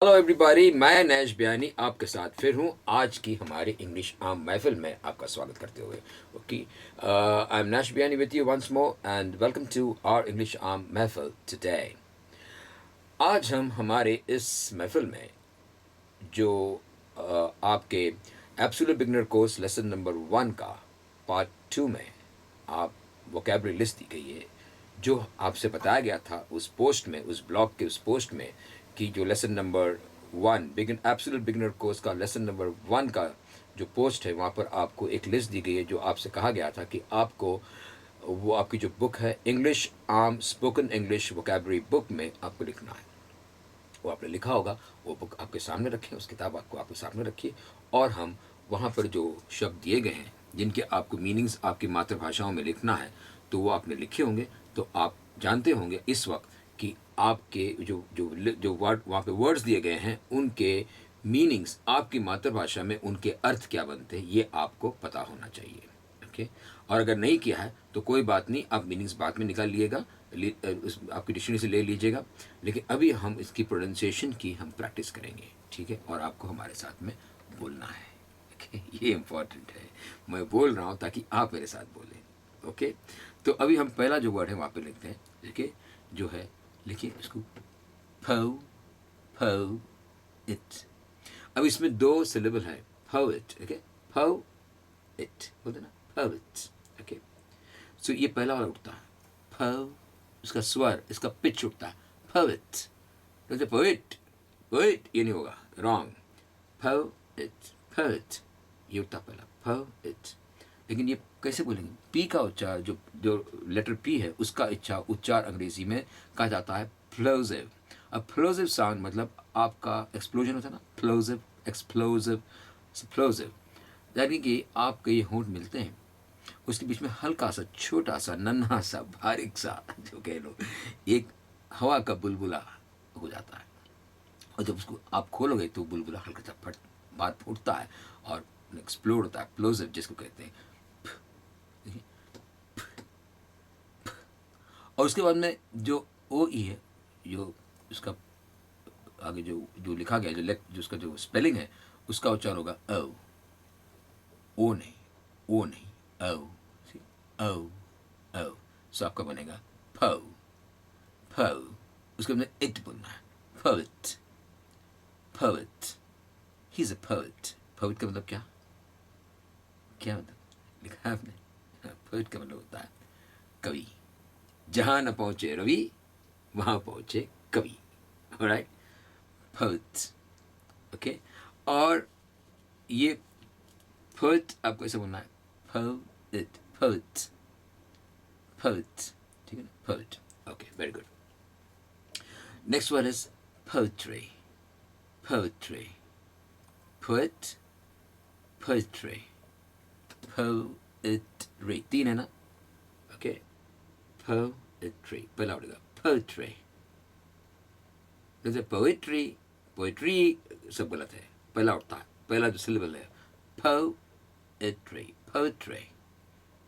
Hello everybody, मैं Nash बयानी आपके साथ फिर हूँ आज की हमारी इंग्लिश आम महफिल में आपका स्वागत करते हुए। ओके, आई एम नैश बयानी with you once more and welcome to our English आम महफिल टुडे। आज हम हमारे इस महफिल में जो आपके absolute beginner course lesson number 1 का पार्ट 2 में आप वोकेबलरी लिस्ट दी गई है, जो आपसे बताया गया था उस पोस्ट में, उस ब्लॉग के उस पोस्ट में, कि जो lesson number 1 begin absolute beginner course का लेसन नंबर 1 का जो पोस्ट है, वहाँ पर आपको एक लिस्ट दी गई है जो आपसे कहा गया था कि आपको वो आपकी जो बुक है इंग्लिश आम स्पोकन इंग्लिश वोकेबलरी बुक में आपको लिखना है। वो आपने लिखा होगा, वो बुक आपके सामने रखें, उस किताब आपको आपके सामने रखिए और हम वहाँ पर जो शब्द दिए गए हैं जिनके आपको मीनिंग्स आपकी मातृभाषाओं में लिखना है, तो वो आपने लिखे होंगे। तो आप जानते होंगे इस वक्त कि आपके जो जो जो वर्ड वहाँ पे वर्ड्स दिए गए हैं उनके मीनिंग्स आपकी मातृभाषा में उनके अर्थ क्या बनते हैं, ये आपको पता होना चाहिए। ओके, और अगर नहीं किया है तो कोई बात नहीं, आप मीनिंग्स बाद में निकाल लिएगा, आपकी डिक्शनरी से ले लीजिएगा। लेकिन अभी हम इसकी प्रोनाउंसिएशन की हम प्रैक्टिस करेंगे, ठीक है? और आपको हमारे साथ में बोलना है। ओके, ये इम्पॉर्टेंट है, मैं बोल रहा हूँ ताकि आप मेरे साथ बोलें। ओके, तो अभी हम पहला जो वर्ड है वहाँ पे लिखते हैं। देखिए जो है, लिखिए इसको, फो फो इट। अब इसमें दो सिलेबल है, फो इट। ओके, फो इट बोलते ना, poet। ओके, सो ये पहला वाला उठता है, प, इसका स्वर, इसका पिच उठता है, poet। तो पोइट, पोइट ये नहीं होगा, रॉन्ग। poet, poet ये उठता पहला, poet। लेकिन ये कैसे बोलेंगे? पी का उच्चार, जो जो लेटर पी है उसका उच्चार अंग्रेजी में कहा जाता है प्लोजिव। अब प्लोजिव साउंड मतलब आपका एक्सप्लोजन होता है ना, प्लोजिव, एक्सप्लोजिव, प्लोजिव, यानी कि आपके ये होंठ मिलते हैं, उसके बीच में हल्का सा, छोटा सा, नन्हा सा, बारीक सा, जो कह लो, एक हवा का बुलबुला हो जाता है। और जब उसको आप खोलोगे तो बुलबुला हल्का सा फट, बात फूटता है और एक्सप्लोड होता है, प्लोजिव जिसको कहते हैं। और उसके बाद में जो ओ ई है, जो उसका आगे जो जो लिखा गया, जो उसका जो स्पेलिंग है, उसका उच्चार होगा ओ। ओ नहीं, ओ नहीं, ओ, ओ, ओ। सो आपका बनेगा पो, पो। उसके बाद इट बोलना है, poet, poet, he is a poet. Poet का मतलब क्या, क्या मतलब लिखा है आपने? पोएट का मतलब होता है कवि। जहां न पहुंचे रवि, वहां पहुंचे कवि। Alright, poet. ओके, और ये पोएट आपको ऐसे बोलना है, पोएट, पोएट, पोएट। ठीक है ना, poet. Okay, very good. Next word is poetry, poetry, poet, poetry, poetry, तीन है ना? ओके, poetry पहला उड़ेगा, poetry। जैसे poetry, poetry सब गलत है, पहला उठता है, पहला जो सिलेबल है, poetry, poetry,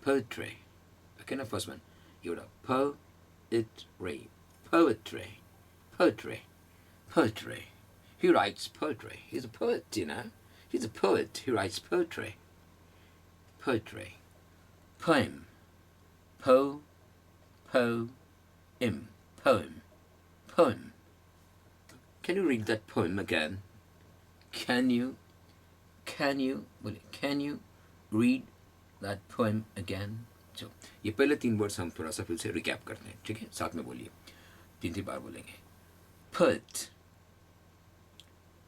poetry। ओके ना, फर्स्ट वन ये उड़ा, poetry, poetry, poetry, poetry। He writes poetry. He's a poet, you know. He's a poet. He writes poetry. Poetry. Poem. Po, po, im. Poem. Poem. Can you read that poem again? Can you? Can you read that poem again? So, ये पहले तीन words हम थोड़ा सा फिर से recap करते हैं, ठीक है? साथ में बोलिए, तीन तीन बार बोलेंगे। Put,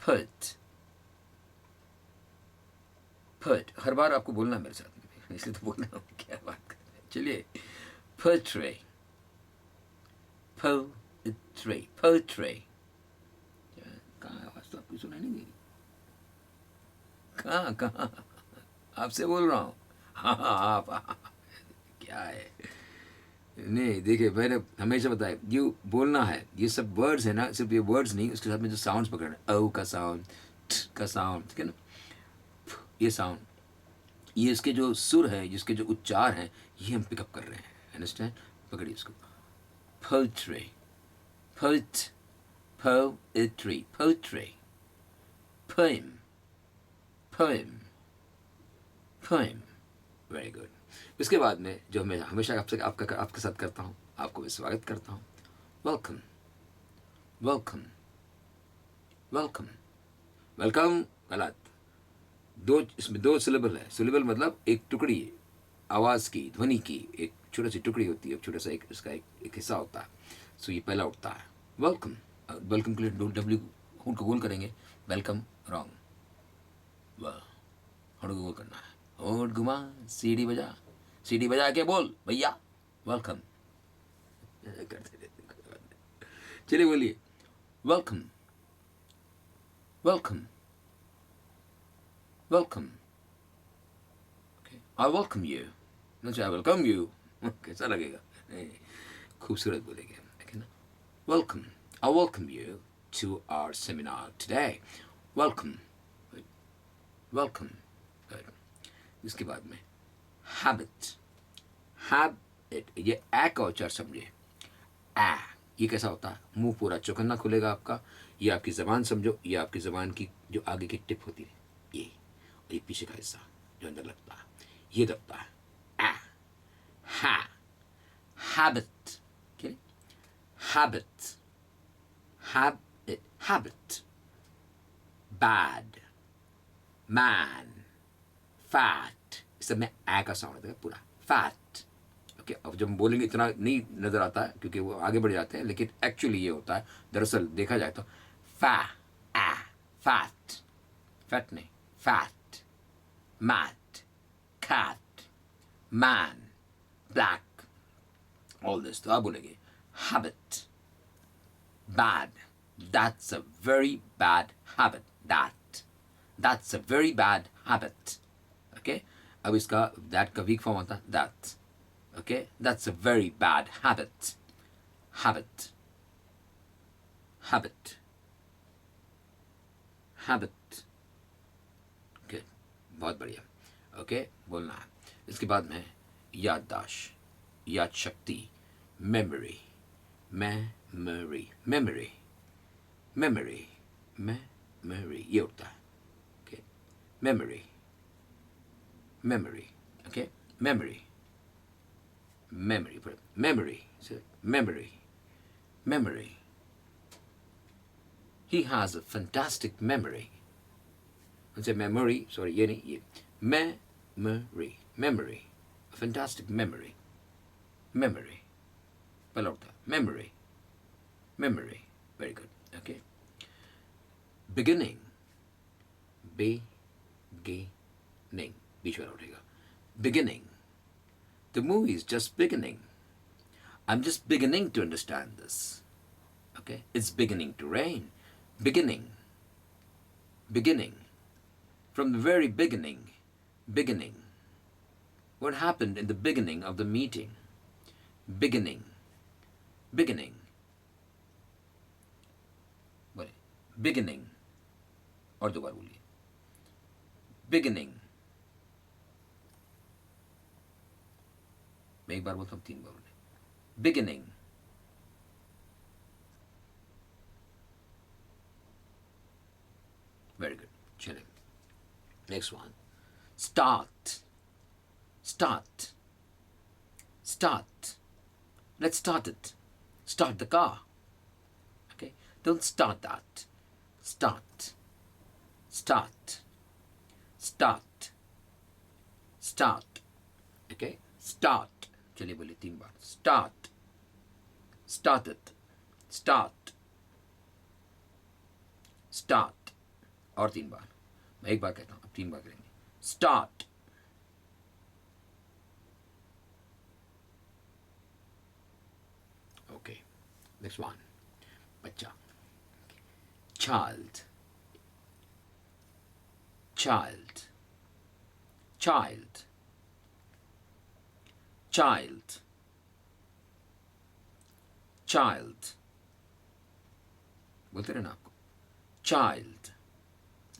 put, put। हर बार आपको बोलना है मेरे साथ में, इसलिए तो बोल रहा हूँ, क्या बात कर रहे हैं। चलिए, poetry, poetry, poetry। कहाँ आवाज तो आपकी सुनाई नहीं दे रही? कहाँ कहाँ? आपसे बोल रहा हूँ। हाँ हाँ, आप क्या है? नहीं देखिए, मैंने हमेशा बताया, यू बोलना है, ये सब वर्ड्स है ना, सिर्फ ये वर्ड्स नहीं, उसके साथ में जो साउंड्स पकड़ना है, ओ का साउंड, ठ का साउंड, ठीक है ना, ये साउंड, ये इसके जो सुर है, जिसके जो उच्चार हैं, ये हम पिकअप कर रहे हैं। अंडरस्टैंड? पकड़िए इसको, poetry, poet, poetry, poetry, poem, poem, poem. Very good. इसके बाद में जो मैं हमेशा आपके साथ करता हूँ, आपको भी स्वागत करता हूँ। वेलकम, वेलकम, वेलकम, वेलकम गलत। इसमें दो सिलेबल है। सिलेबल मतलब एक टुकड़ी आवाज़ की, ध्वनि की एक छोटी सी टुकड़ी होती है, छोटा सा इसका एक हिस्सा होता है। सो ये पहला उठता है वेलकम। वेलकम के लिए डब्ल्यू होंठ को गोल करेंगे। वेलकम रॉन्ग, वाह, होंठ को गोल करना है। होंठ घुमा, सीढ़ी बजा, सीढ़ी बजा के बोल भैया वेलकम। करते रहते हैं, कोई बात नहीं। चलिए बोलिए welcome, welcome, welcome. I welcome you, नहीं आई वेलकम यू। कैसा लगेगा? खूबसूरत बोलेंगे, है ना? Welcome, I welcome you to our seminar today. Welcome, welcome. इसके बाद में हैबिट, हैबिट, ये ए का उच्चार समझे। ए, ये कैसा होता है? मुंह पूरा चौकन्ना खुलेगा आपका। ये आपकी जबान समझो, ये आपकी जबान की जो आगे की टिप होती है, ये, और ये पीछे का हिस्सा जो अंदर लगता है, ये दबता है। ए, हा, habit, habit, habit, bad, man, fat, इस सब में ए का साउंड है पूरा, fat। ओके, अब जब हम बोलेंगे इतना नहीं नजर आता है क्योंकि वो आगे बढ़ जाते हैं, लेकिन एक्चुअली ये होता है, दरअसल देखा जाए तो फा, आ, फैट, फैट नहीं, fat, mat, cat, man, black, all this. तो आप बोलेंगे habit, bad, that's a very bad habit, that's a very bad habit। okay, अब इसका that का weak form आता है that। okay, that's a very bad habit, habit, habit, habit। okay, बहुत बढ़िया। okay, बोलना है। इसके बाद में याददाश्त, याद शक्ति, memory, memory, memory, memory, memory, ये होता है। okay, memory, memory, okay, memory, memory, memory, so memory, memory. He has a fantastic memory. Say memory, sorry, ये नहीं, ये memory, memory, a fantastic memory, memory, पहला होता है memory, memory, very good, okay. Beginning, beginning, बीच वाला उठेगा, beginning, the movie is just beginning, I'm just beginning to understand this, okay, it's beginning to rain, beginning, beginning, from the very beginning, beginning, what happened in the beginning of the meeting, beginning, beginning, बोले beginning, और दो बार बोलिए beginning, मैं एक बार बोलता हूँ, तीन बार बोले beginning, very good। चलिए next one, start, start, start, let's start it, start the car, okay, don't start that, start, start, start, start, okay, start, चलिए बोलिए तीन बार, start, start it, start, start, और तीन बार, मैं एक बार कहता हूँ, अब तीन बार करेंगे, start, okay, next one, बच्चा, child, child, child, child, child, बोलते रहना आपको, child,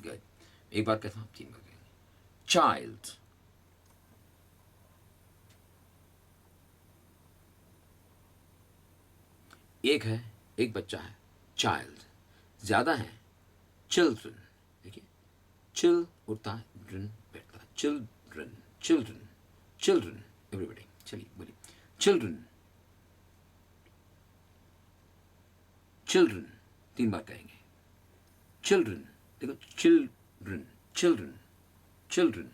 good, एक बार कहता हूँ, तीन बार कहेंगे, child, एक है, एक बच्चा है, child, ज़्यादा हैं, चिल्ड्रन, देखिए चिल उठता है, ड्रन बैठता है, चिल्ड्रन चिल्ड्रन चिल्ड्रन, एवरीबडी चलिए बोलिए चिल्ड्रन चिल्ड्रन, 3 बार कहेंगे चिल्ड्रन, देखो चिल्ड्रन चिल्ड्रन चिल्ड्रन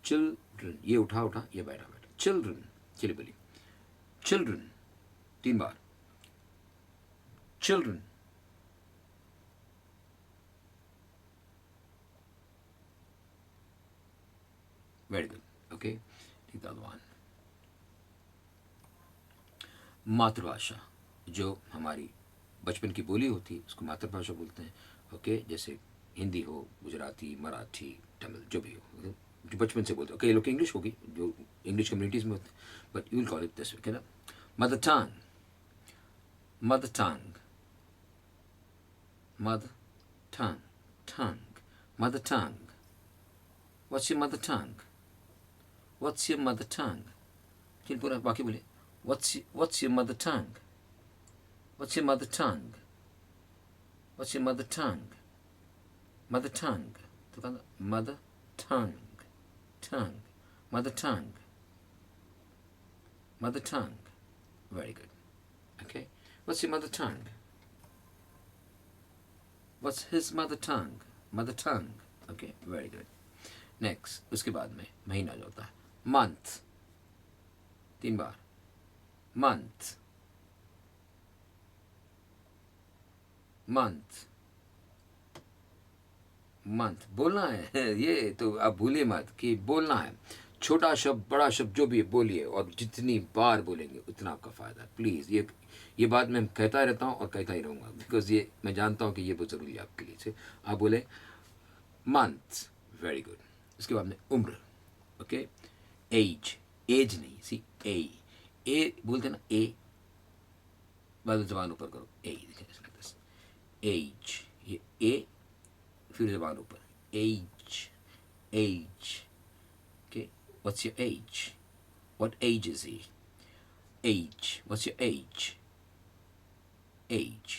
चिल्ड्रन, ये उठा उठा, ये बैठा बैठा, चिल्ड्रन, चलिए बोलिए चिल्ड्रन 3 बार, चिल्ड्रन वेरी गुड ओके। ठीक है, वन मातृभाषा, जो हमारी बचपन की बोली होती है उसको मातृभाषा बोलते हैं। ओके, जैसे हिंदी हो, गुजराती, मराठी, तमिल, जो भी हो, जो बचपन से बोलते हो। कई लोग की इंग्लिश होगी जो इंग्लिश कम्युनिटीज़ में होते हैं, but you will call it this way, ना। Mother tongue, mother tongue, mother tongue, tongue, mother tongue, what's your mother tongue, what's your mother tongue, चलिए पूरा बाकी बोले, what's your mother tongue, what's your mother tongue, what's your mother tongue, mother tongue, तो कहना mother tongue, tongue, mother tongue, mother tongue, very good, okay, what's your mother tongue, what's his mother tongue, mother tongue, okay, very good, next, उसके बाद में महीना जो होता है, month, 3 बार, month, month, month, बोलना है ये तो आप भूलिए मत कि बोलना है, छोटा शब्द बड़ा शब्द जो भी बोलिए, और जितनी बार बोलेंगे उतना आपका फ़ायदा है। प्लीज़ ये बात मैं कहता रहता हूँ और कहता ही रहूँगा, बिकॉज ये मैं जानता हूँ कि ये बहुत ज़रूरी है आपके लिए से। आप बोले मंथ, वेरी गुड। इसके बाद में उम्र, ओके, एज, एज नहीं, सी ए बोलते ना, ए बाद जबान ऊपर करो, ए, एज, ये ए फिर जबान ऊपर, age, age, okay, what's your age, what age is he, age, what's your age, age,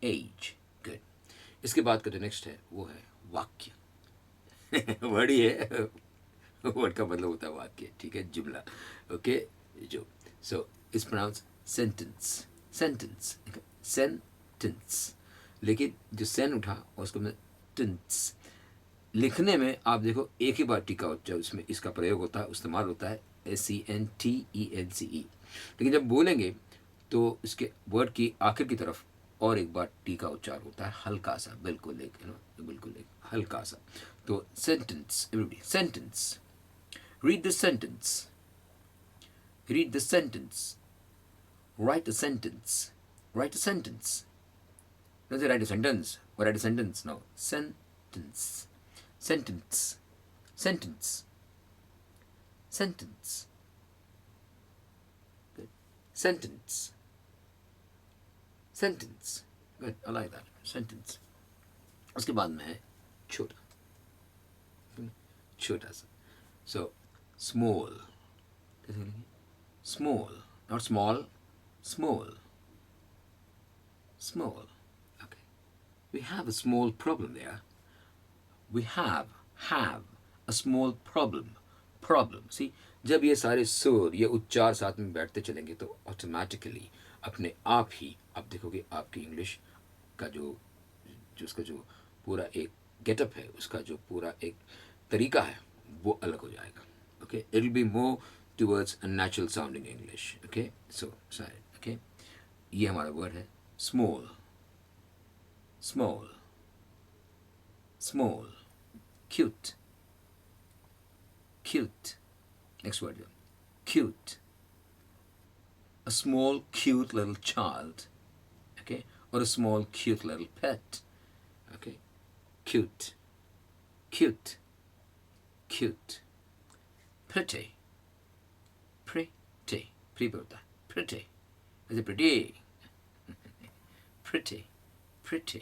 age, good. इसके बाद का जो नेक्स्ट है वो है वाक्य वर्ड ही है, वर्ड का मतलब होता है वाक्य, ठीक है, जुमला, ओके, जो so it's pronounce sentence, sentence, sentence, लेकिन जो सेन उठा और उसको मतलब टेंस, लिखने में आप देखो एक ही बार टीका होता है, उसमें इसका प्रयोग होता है, इस्तेमाल होता है, SENTENCE, लेकिन जब बोलेंगे तो इसके वर्ड की आखिर की तरफ और एक बार टीका उच्चार होता है, हल्का सा, बिल्कुल एक, बिल्कुल एक हल्का सा। तो sentence, everybody, sentence, read the sentence, read the sentence, write a sentence, write a sentence. Don't say write a sentence or write a sentence. No, sentence, sentence, sentence, sentence. Good. Sentence, sentence. Good. I like that. Sentence. उसके बाद में है छोटा, छोटा सा. So small. Small, not small, small, small. Okay, we have a small problem there. We have a small problem. Problem. See, जब ये सारे सुर, ये उच्चार साथ में बैठते चलेंगे तो ऑटोमेटिकली अपने आप ही आप देखोगे आपकी इंग्लिश का जो उसका जो पूरा एक गेटअप है, उसका जो पूरा एक तरीका है वो अलग हो जाएगा. Okay, it will be more towards a natural sounding English. Okay, so sorry. Okay, ये हमारा वर्ड है small, small, small, cute, cute. Next word, cute. A small cute little child. Okay, or a small cute little pet. Okay, cute, cute, cute. Pretty, pretty, pretty बोलता है, pretty, is it pretty? Pretty, pretty,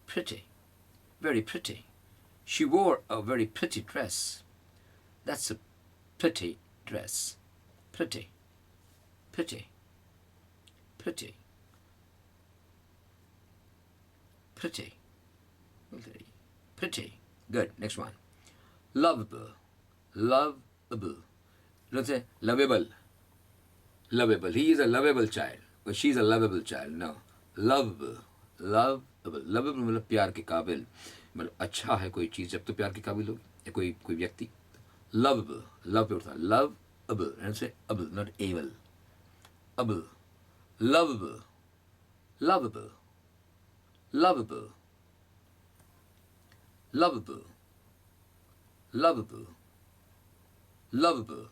pretty, very pretty. She wore a very pretty dress. That's a pretty dress. Pretty, pretty, pretty. pretty. बोलते रहिए. Pretty. Good. Next one. Lovable. Lovable. Don't say lovable. Lovable. He is a lovable child. Or she is a lovable child. No. Lovable. Lovable. Lovable मतलब प्यार के काबिल. मतलब अच्छा है कोई चीज़ जब तो प्यार के काबिल होगी, या कोई व्यक्ति. Lovable. Love पे उठता है. Lovable. And say able, not able. Able. Lovable. Lovable. Lovable. Lovable. Lovable. Lovable.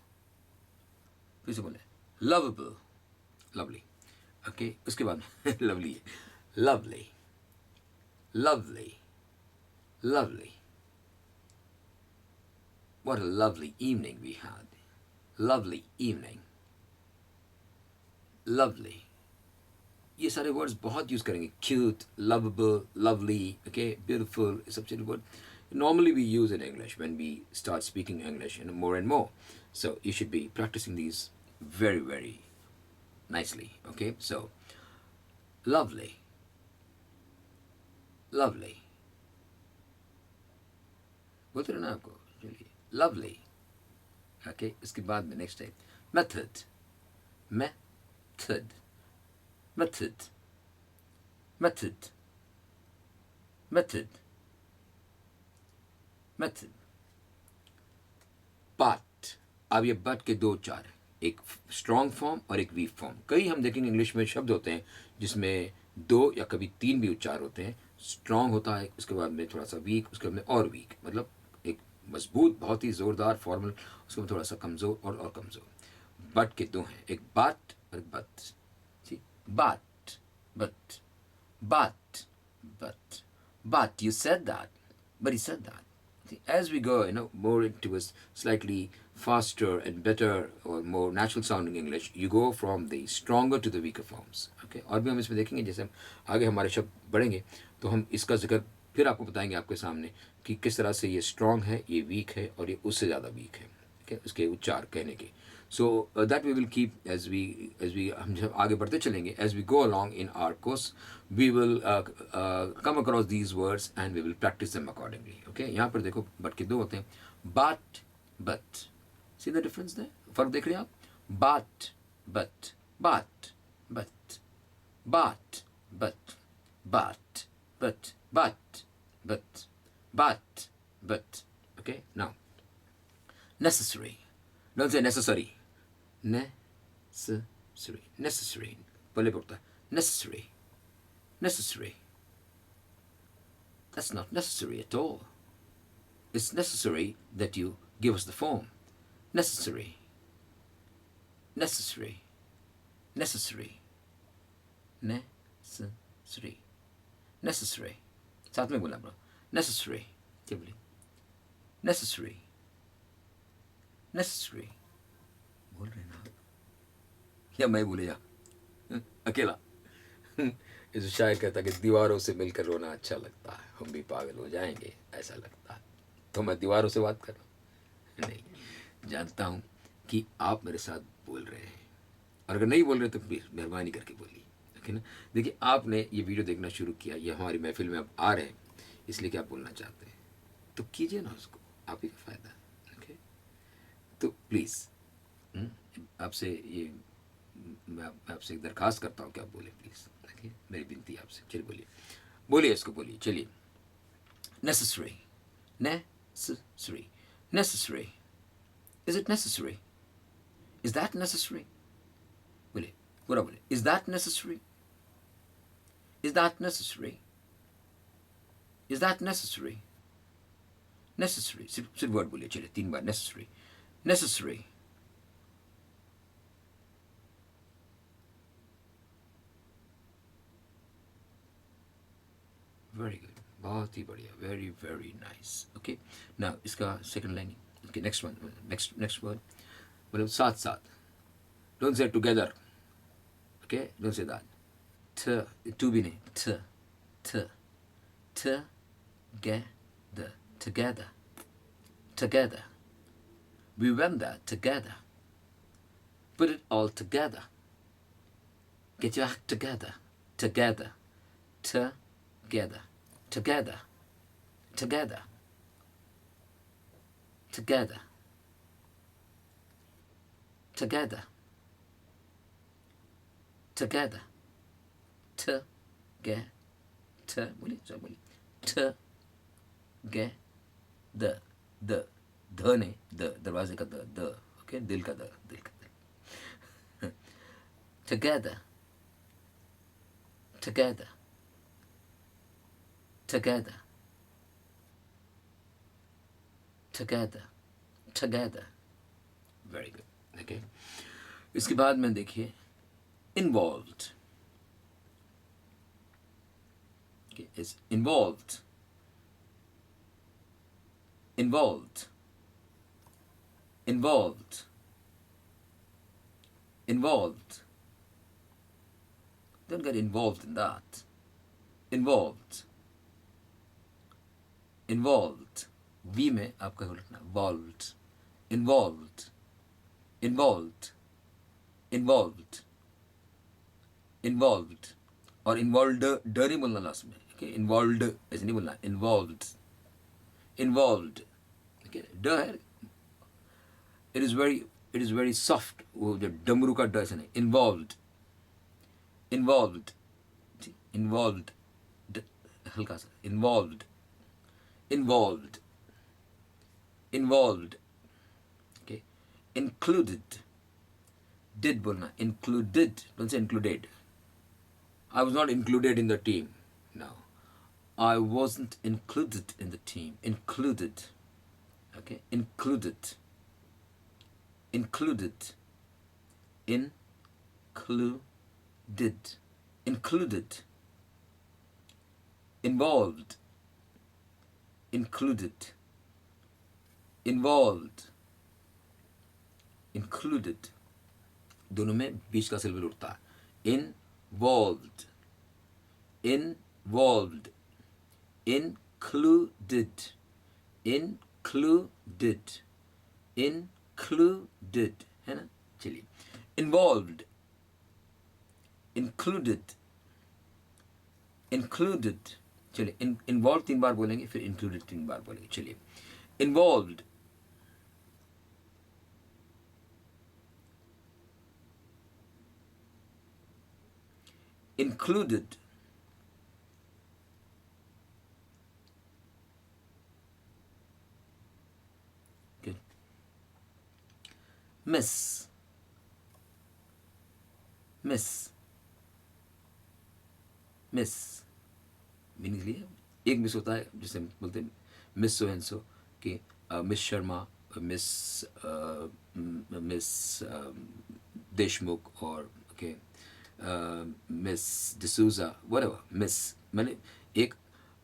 फिर से बोले. Lovable. Lovely. Okay. उसके बाद lovely है. Lovely. Lovely. Lovely. What a lovely evening we had. Lovely evening. Lovely. ये सारे वर्ड्स बहुत यूज़ करेंगे. Cute, lovable, lovely, okay, beautiful, ये सब चीज़ें word normally we use in English when we start speaking English, more and more. So you should be practicing these very, very nicely. Okay, so lovely, lovely. बोलते रहना आपको. Lovely. Okay, इसके बाद में next है method. Method. Method. Method. Method. Method. But. अब ये but के दो चार हैं. एक स्ट्रॉन्ग फॉर्म और एक वीक फॉर्म. कई हम देखेंगे इंग्लिश में शब्द होते हैं जिसमें दो या कभी तीन भी उच्चार होते हैं. स्ट्रॉन्ग होता है, उसके बाद में थोड़ा सा वीक, उसके बाद में और वीक. मतलब एक मजबूत, बहुत ही ज़ोरदार फॉर्मल, उसके बाद थोड़ा सा कमज़ोर और कमज़ोर. बट के दो हैं, एक बाट और एक बट. ठीक, बाट, बट, बाट, but you said that, but he said that. See, as we go, more into a slightly faster and better or more natural sounding English, you go from the stronger to the weaker forms. Okay, और भी हम इसमें देखेंगे जैसे हम आगे हमारे शब्द बढ़ेंगे तो हम इसका जिक्र फिर आपको बताएंगे आपके सामने कि किस तरह से ये स्ट्रॉन्ग है, ये वीक है और ये उससे ज़्यादा वीक है. Okay, उसके उच्चार कहने के. So that we will keep as we हम जब आगे बढ़ते चलेंगे, as we go along in our course, we will come across these words and we will practice them accordingly. Okay, यहाँ पर देखो but के दो होते हैं. But. See the difference there? फर्क देख रहे हैं आप? But. Okay, now necessary. Don't say necessary. Necessary. पहले पढ़ता है necessary. That's not necessary at all. It's necessary that you give us the form. Necessary. साथ में बोलना पड़ा. Necessary. क्या बोली? Necessary. बोल रहे ना या मैं बोले जा अकेला. इस शायर कहता कि दीवारों से मिलकर रोना अच्छा लगता है, हम भी पागल हो जाएंगे ऐसा लगता है. तो मैं दीवारों से बात कर रहा हूँ? नहीं, जानता हूँ कि आप मेरे साथ बोल रहे हैं, और अगर नहीं बोल रहे तो प्लीज़ मेहरबानी करके बोलिए. ओके ना. देखिए, आपने ये वीडियो देखना शुरू किया, ये हमारी महफिल में आप आ रहे हैं, इसलिए कि आप बोलना चाहते हैं, तो कीजिए ना उसको, आप ही का फ़ायदा है. ओके, तो प्लीज़ आपसे ये मैं आपसे एक दरख्वास्त करता हूँ कि आप बोले प्लीज़. ओके, मेरी विनती आपसे. चलिए बोलिए इसको बोलिए. चलिए. Necessary. Is it necessary? Is that necessary? बोलिए, पूरा बोलिए. Is that necessary? Necessary. सिर्फ वर्ड बोलिए. चलिए 3 बार. Necessary. Very good. बहुत ही बढ़िया. Very nice. Okay. Now इसका second line. Okay, next one. Next word. मतलब साथ. Don't say together. Okay, don't say that. To भी नहीं. Together. We went there together. Put it all together. Get your act together. Together. together, together, together, together, together, t ge t बोलिए सब बोलिए t ge the ध ने the दरवाजे का the okay दिल का दिल का दिल together, together, together, together, together. Very good. Okay. इसके बाद में देखिए involved. Okay, it's involved, involved, involved, involved. Don't get involved in that. Involved, involved. V में आपका हो लिखना involved, involved, involved, involved, involved. और involved ड नहीं बोलना लास्ट में. Okay, involved ऐसे नहीं बोलना. Involved, involved. Okay, ड है. It is very soft. वो जो डमरू का ड ऐसे नहीं. Involved, involved, involved. हल्का सा. Involved, involved, involved. Okay, included. Did बोलना. Included. Don't say included. I was not included in the team. No. I wasn't included in the team. Included. Okay? Included. Included. Included. Included. Involved. Included. Involved. Included. दोनों में बीच का silver उठता है. Involved, involved, included, included, included. है ना. चलिए. Involved, included, included. चलिए. Involved 3 बार बोलेंगे, फिर included 3 बार बोलेंगे. चलिए. Involved, included, good. Miss, miss, miss. Meaning लिए एक मिस होता है जिसे हम बोलते हैं मिस सो एंड सो कि miss Sharma, miss miss Deshmukh और okay miss D'Souza whatever. Miss मैंने एक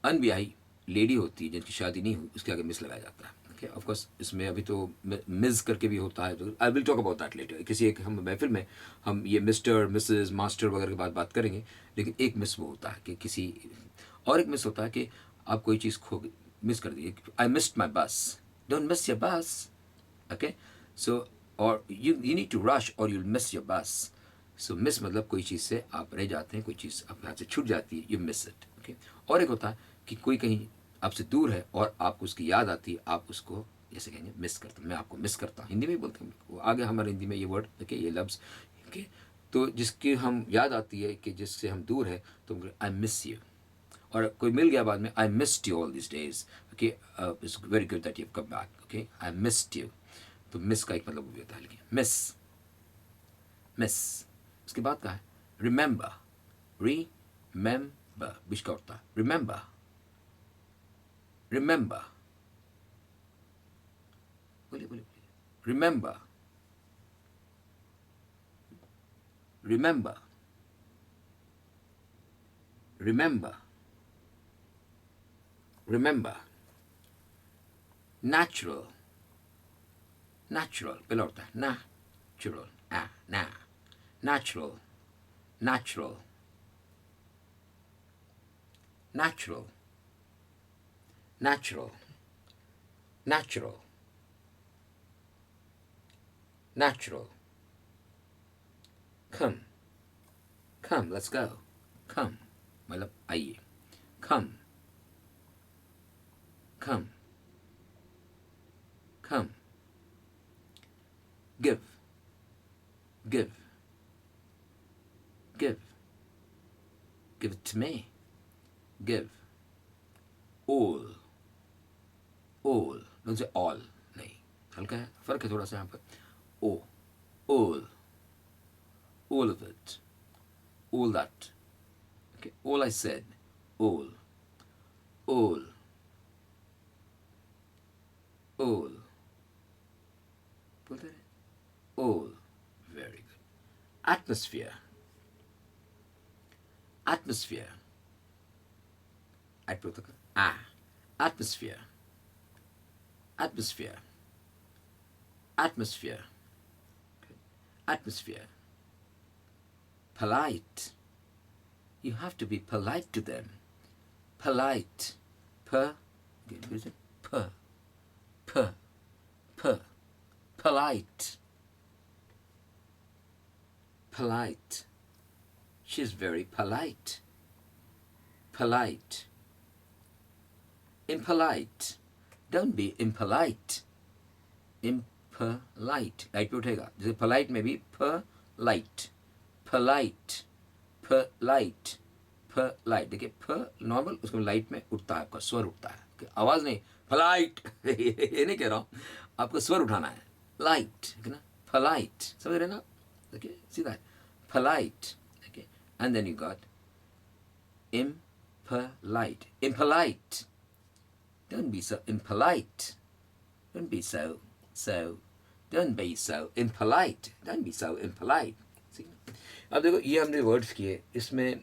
अनब्याही लेडी होती है जिनकी शादी नहीं हुई, उसके आगे मिस लगाया जाता है. ओके ऑफ कोर्स इसमें अभी तो मिस करके भी होता है, तो I will talk about that letter. किसी एक हम महफिल में हम ये मिस्टर मिसेस मास्टर वगैरह के बात करेंगे. लेकिन एक मिस वो होता है कि किसी और एक मिस होता है कि आप कोई चीज़ खो मिस कर दी. आई मिस्ड माई बस. डोंट मिस योर बस. ओके सो और यू नीड टू रश और यू मिस योर बस. सो मिस मतलब कोई चीज़ से आप रह जाते हैं, कोई चीज़ आपके हाथ से छूट जाती है, यू मिस इट. ओके और एक होता है कि कोई कहीं आपसे दूर है और आपको उसकी याद आती है, आप उसको जैसे कहेंगे मिस करते. मैं आपको मिस करता हूँ. हिंदी में ही बोलते हैं वो आगे हमारे हिंदी में ये वर्ड ओके ये लफ्ज़. ओके तो जिसकी हम याद आती है कि जिससे हम दूर है तो आई मिस यू. और कोई मिल गया बाद में I missed you all this days. Okay it's very good that you have come back. Okay I missed you. तो मिस का एक मतलब वो भी होता है. Miss miss. उसके बाद का है रिमेंबर. रिमेंबर बीच का होता है. Remember remember. बोलिए बोलिए बोलिए. Remember remember remember remember. natural natural पहला होता है natural ना natural natural natural natural natural natural. come come let's go. come मतलब आइए. come come, come. Give, give, give. Give it to me. Give. All, all. Don't say all. नहीं, हल्का है, फर्क है थोड़ा सा यहाँ पर. O, all of it, all that. Okay, all I said, all, all, all. बोलते रहे. All. Very good. Atmosphere, atmosphere. At बोलते atmosphere, atmosphere, atmosphere, okay. Atmosphere. Polite. You have to be polite to them. Polite. Per. Again, what is it? Per. Per. Per. Polite. Polite. She's very polite. Polite. Impolite. Don't be impolite. Impolite. Light पे उठेगा. जैसे polite में भी polite. Polite. Polite. Polite. देखिए normal उसमें light में उठता है, आपका स्वर उठता है, आवाज नहीं. polite. ये नहीं कह रहा हूँ, आपको स्वर उठाना है. लाइट है ना. polite. समझ रहे ना. देखिए सीधा है. polite. Okay. And then you got impolite. Impolite. Don't be so impolite. Don't be so don't be so impolite. Don't be so impolite. See? अब देखो ये हमने वर्ड्स किए, इसमें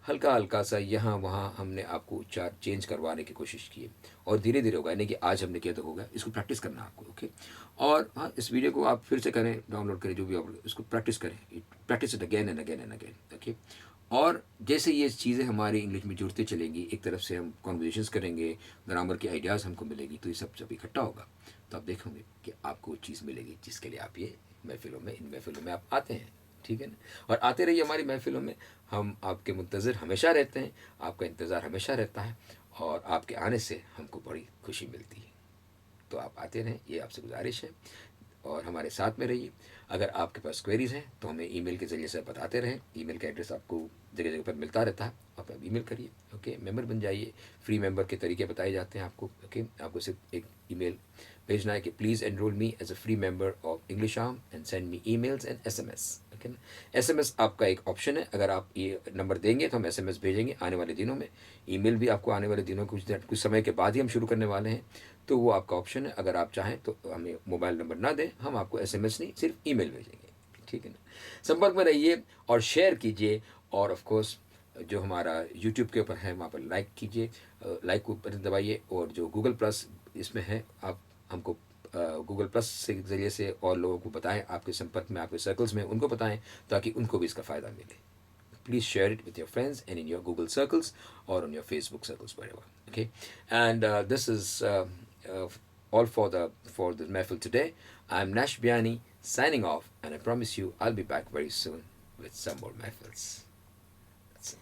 हल्का हल्का सा यहाँ वहाँ हमने आपको उच्चार चेंज करवाने की कोशिश की है, और धीरे धीरे होगा. यानी कि आज हमने किया तो होगा, इसको प्रैक्टिस करना आपको. ओके. और हाँ, इस वीडियो को आप फिर से करें, डाउनलोड करें, जो भी आप इसको प्रैक्टिस करें. Practice it again and again and again. Okay. और जैसे ये चीज़ें हमारी इंग्लिश में जुड़ती चलेंगी, एक तरफ से हम कॉन्वर्जेशंस करेंगे, ग्रामर के आइडियाज़ हमको मिलेगी, तो ये सब जब इकट्ठा होगा तो आप देखेंगे कि आपको चीज़ मिलेगी जिसके लिए आप ये महफिलों में, इन महफिलों में आप आते हैं. ठीक है ना. और आते रहिए हमारी महफिलों में. हम आपके मुंतज़र हमेशा रहते हैं, आपका इंतज़ार हमेशा रहता है, और आपके आने से हमको बड़ी खुशी मिलती है. तो आप आते रहें, ये आपसे गुजारिश है, और हमारे साथ में रहिए. अगर आपके पास क्वेरीज़ हैं तो हमें ईमेल के ज़रिए से बताते रहें. ईमेल का एड्रेस आपको जगह जगह पर मिलता रहता है, आप ईमेल करिए. ओके. मेंबर बन जाइए. फ्री मेंबर के तरीके बताए जाते हैं आपको. ओके. आपको सिर्फ एक ईमेल भेजना है कि please enrol me as a free member of English आर्म and send me emails and SMS. Okay ना. SMS आपका एक ऑप्शन है. अगर आप ये नंबर देंगे तो हम SMS भेजेंगे आने वाले दिनों में. ईमेल भी आपको आने वाले दिनों कुछ समय के बाद ही हम शुरू करने वाले हैं, तो वो आपका ऑप्शन है. अगर आप चाहें तो हमें मोबाइल नंबर ना दें, हम आपको SMS नहीं, सिर्फ ईमेल भेजेंगे. ठीक है ना. संपर्क में रहिए और शेयर कीजिए. और ऑफ कोर्स जो हमारा यूट्यूब के ऊपर है वहाँ पर लाइक कीजिए, लाइक को बटन दबाइए. और जो गूगल प्लस इसमें है, आप हमको गूगल प्लस से ज़रिए से और लोगों को बताएं, आपके संपर्क में, आपके सर्कल्स में उनको बताएं, ताकि उनको भी इसका फ़ायदा मिले. Please share it with your friends and in your Google circles or on your Facebook circles, wherever. Okay. And this is all for the Mehfil today. I'm Nash Biani signing off, and I promise you I'll be back very soon with some more Mehfils. That's it.